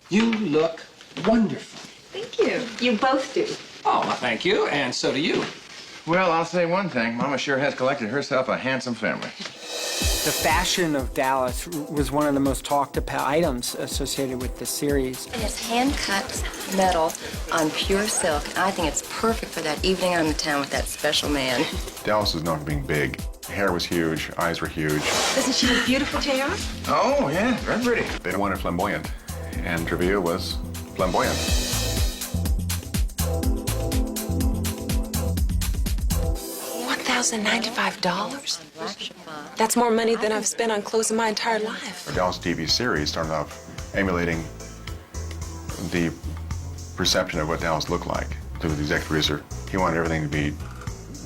You look wonderful. Thank you. You both do. Oh, well, thank you, and so do you. Well, I'll say one thing. Mama sure has collected herself a handsome family. The fashion of Dallas was one of the most talked about items associated with the series. It is hand-cut metal on pure silk. I think it's perfect for that evening on the town with that special man. Dallas was known for being big. Hair was huge, eyes were huge. Doesn't she look beautiful, J.R.? Oh, yeah, very pretty. They wanted flamboyant, and Travilla was flamboyant. $1,095? That's more money than I've spent on clothes in my entire life. The Dallas TV series started off emulating the perception of what Dallas looked like. To the executive producer, he wanted everything to be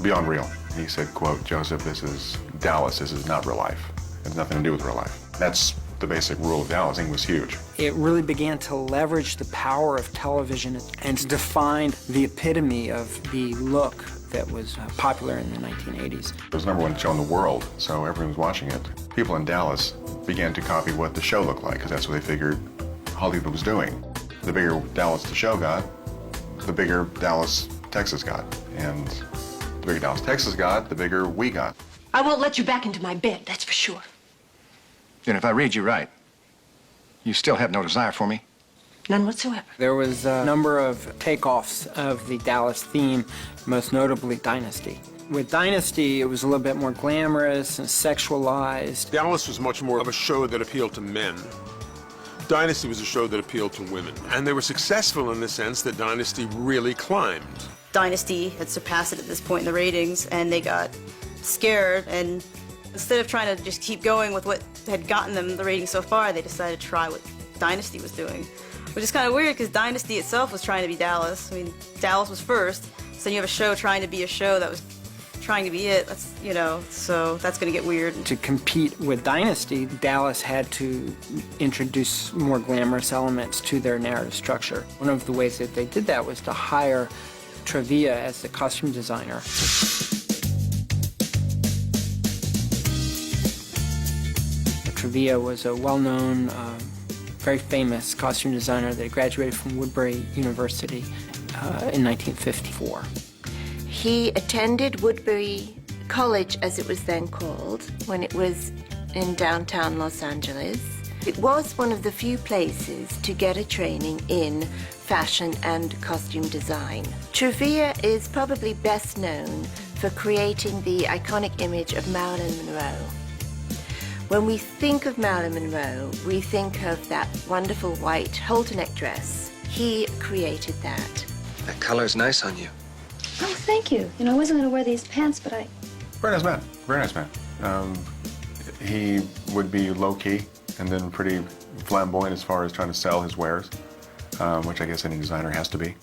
beyond real. He said, quote, "Joseph, this is Dallas, this is not real life. It has nothing to do with real life." That's the basic rule of Dallas. It was huge. It really began to leverage the power of television and to define the epitome of the look that was popular in the 1980s. It was the #1 show in the world, so everyone was watching it. People in Dallas began to copy what the show looked like, because that's what they figured Hollywood was doing. The bigger Dallas the show got, the bigger Dallas, Texas got. And the bigger Dallas, Texas got, the bigger we got. I won't let you back into my bed, that's for sure. Then if I read you right, you still have no desire for me? None whatsoever. There was a number of takeoffs of the Dallas theme, most notably Dynasty. With Dynasty, it was a little bit more glamorous and sexualized. Dallas was much more of a show that appealed to men. Dynasty was a show that appealed to women. And they were successful in the sense that Dynasty really climbed. Dynasty had surpassed it at this point in the ratings, and they got scared, and instead of trying to just keep going with what had gotten them the ratings so far, they decided to try what Dynasty was doing. Which is kind of weird, because Dynasty itself was trying to be Dallas. I mean, Dallas was first, so then you have a show trying to be a show that was trying to be it. That's, you know, so that's going to get weird. To compete with Dynasty, Dallas had to introduce more glamorous elements to their narrative structure. One of the ways that they did that was to hire Travilla as the costume designer. Travilla was a well-known, very famous costume designer that graduated from Woodbury University in 1954. He attended Woodbury College, as it was then called, when it was in downtown Los Angeles. It was one of the few places to get a training in fashion and costume design. Travilla is probably best known for creating the iconic image of Marilyn Monroe. When we think of Marilyn Monroe, we think of that wonderful white halter-neck dress. He created that. That color's nice on you. Oh, thank you. You know, I wasn't going to wear these pants, but I... Very nice man, very nice man. He would be low-key and then pretty flamboyant as far as trying to sell his wares, which I guess any designer has to be.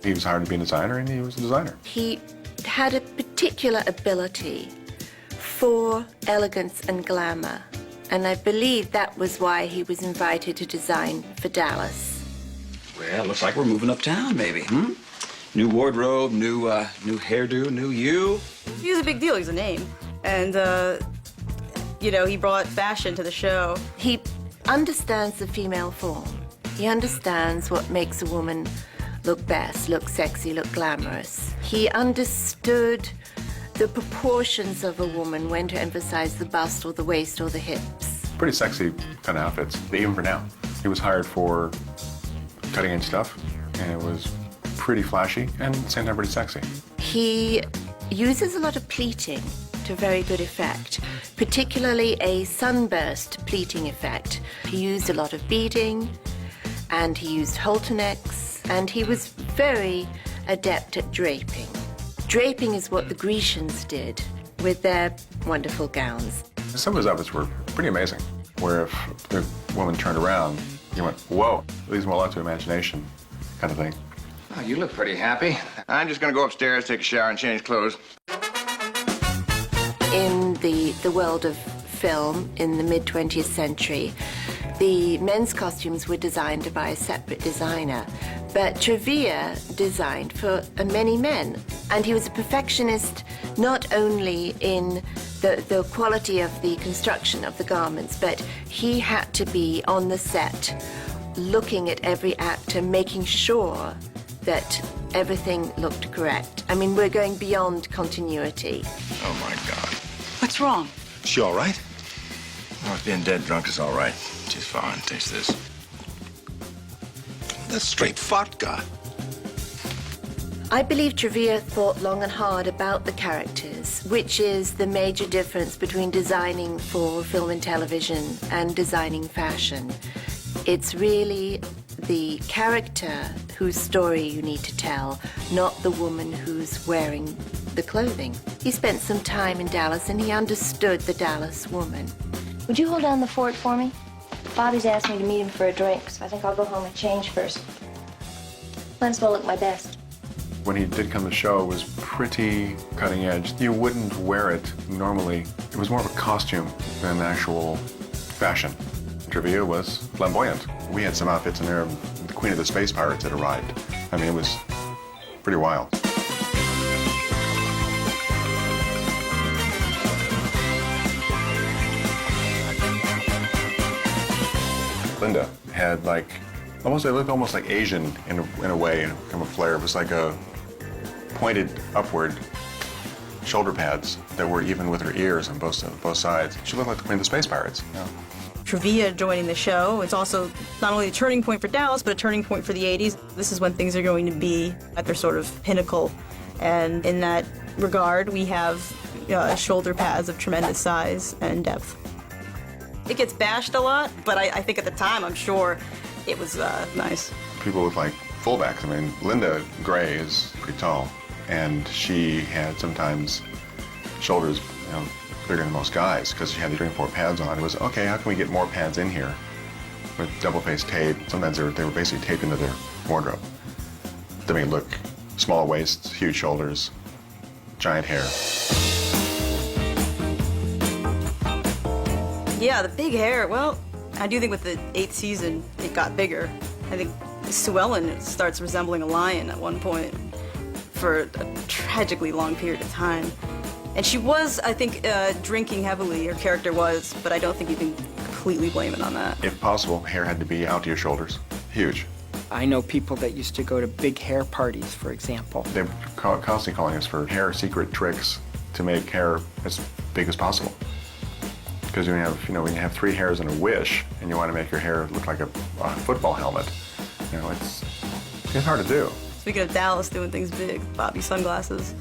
He was hired to be a designer, and he was a designer. He had a particular ability for elegance and glamour, and I believe that was why he was invited to design for Dallas. Well, looks like we're moving uptown, maybe, New wardrobe, new hairdo, new you. He was a big deal. He was a name. And, you know, he brought fashion to the show. He understands the female form. He understands what makes a woman look best, look sexy, look glamorous. He understood the proportions of a woman, when to emphasize the bust or the waist or the hips. Pretty sexy kind of outfits, even for now. He was hired for cutting-edge stuff, and it was pretty flashy and at the same time pretty sexy. He uses a lot of pleating to very good effect, particularly a sunburst pleating effect. He used a lot of beading, and he used halter necks, and he was very adept at draping. Draping is what the Grecians did with their wonderful gowns. Some of his outfits were pretty amazing, where if the woman turned around, you went, whoa, leaves more left to imagination kind of thing. Oh, you look pretty happy. I'm just going to go upstairs, take a shower, and change clothes. In the world of film in the mid-20th century, the men's costumes were designed by a separate designer, but Travilla designed for many men. And he was a perfectionist not only in the quality of the construction of the garments, but he had to be on the set looking at every actor, making sure that everything looked correct. I mean, we're going beyond continuity. Oh, my God. What's wrong? She all right? Oh, being dead drunk is all right. She's fine. Taste this. That's straight vodka. I believe Travilla thought long and hard about the characters, which is the major difference between designing for film and television and designing fashion. It's really the character whose story you need to tell, not the woman who's wearing the clothing. He spent some time in Dallas and he understood the Dallas woman. Would you hold down the fort for me? Bobby's asked me to meet him for a drink, so I think I'll go home and change first. Might as well look my best. When he did come to the show, it was pretty cutting edge. You wouldn't wear it normally. It was more of a costume than actual fashion. Travilla was flamboyant. We had some outfits in there. The Queen of the Space Pirates had arrived. I mean, it was pretty wild. Linda had like, they looked almost like Asian in a way, kind of a flair. It was like a pointed upward shoulder pads that were even with her ears on both sides. She looked like the Queen of the Space Pirates. You know? Travilla joining the show, it's also not only a turning point for Dallas, but a turning point for the 80s. This is when things are going to be at their sort of pinnacle. And in that regard, we have shoulder pads of tremendous size and depth. It gets bashed a lot, but I think at the time, I'm sure it was nice. People look like fullbacks. I mean, Linda Gray is pretty tall, and she had sometimes shoulders, bigger than most guys because she had the 3 and 4 pads on. It was, okay, how can we get more pads in here with double-faced tape? Sometimes they were basically taped into their wardrobe. They made it look small waists, huge shoulders, giant hair. Yeah, the big hair, well, I do think with the 8th season, it got bigger. I think Sue Ellen starts resembling a lion at one point for a tragically long period of time. And she was, I think, drinking heavily, her character was, but I don't think you can completely blame it on that. If possible, hair had to be out to your shoulders. Huge. I know people that used to go to big hair parties, for example. They were constantly calling us for hair secret tricks to make hair as big as possible. Because when you have 3 hairs and a wish, and you want to make your hair look like a football helmet, it's hard to do. Speaking of Dallas doing things big, Bobby sunglasses.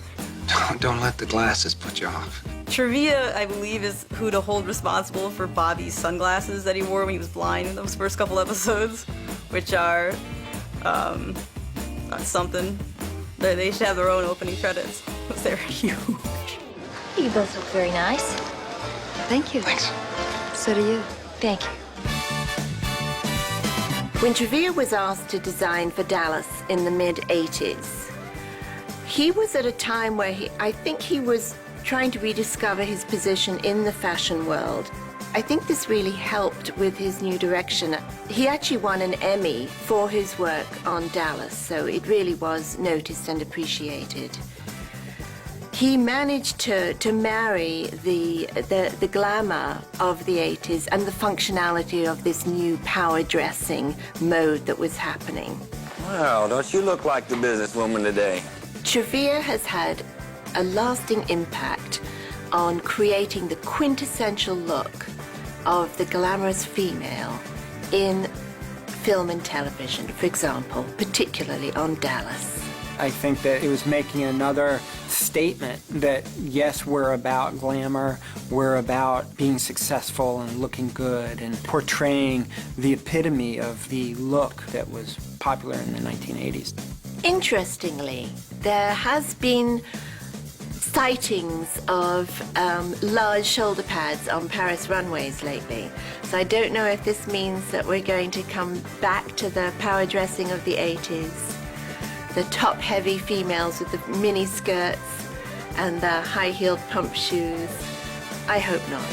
Don't let the glasses put you off. Travilla, I believe, is who to hold responsible for Bobby's sunglasses that he wore when he was blind in those first couple episodes, which are something. They should have their own opening credits. They're huge. You both look very nice. Thank you. Thanks. So do you. Thank you. When Travilla was asked to design for Dallas in the mid-80s, he was at a time where I think he was trying to rediscover his position in the fashion world. I think this really helped with his new direction. He actually won an Emmy for his work on Dallas, so it really was noticed and appreciated. He managed to marry the glamour of the 80s and the functionality of this new power dressing mode that was happening. Well, don't you look like the businesswoman today? Travilla has had a lasting impact on creating the quintessential look of the glamorous female in film and television, for example, particularly on Dallas. I think that it was making another statement that, yes, we're about glamour, we're about being successful and looking good and portraying the epitome of the look that was popular in the 1980s. Interestingly, there has been sightings of large shoulder pads on Paris runways lately. So I don't know if this means that we're going to come back to the power dressing of the 80s. The top-heavy females with the mini skirts and the high-heeled pump shoes. I hope not.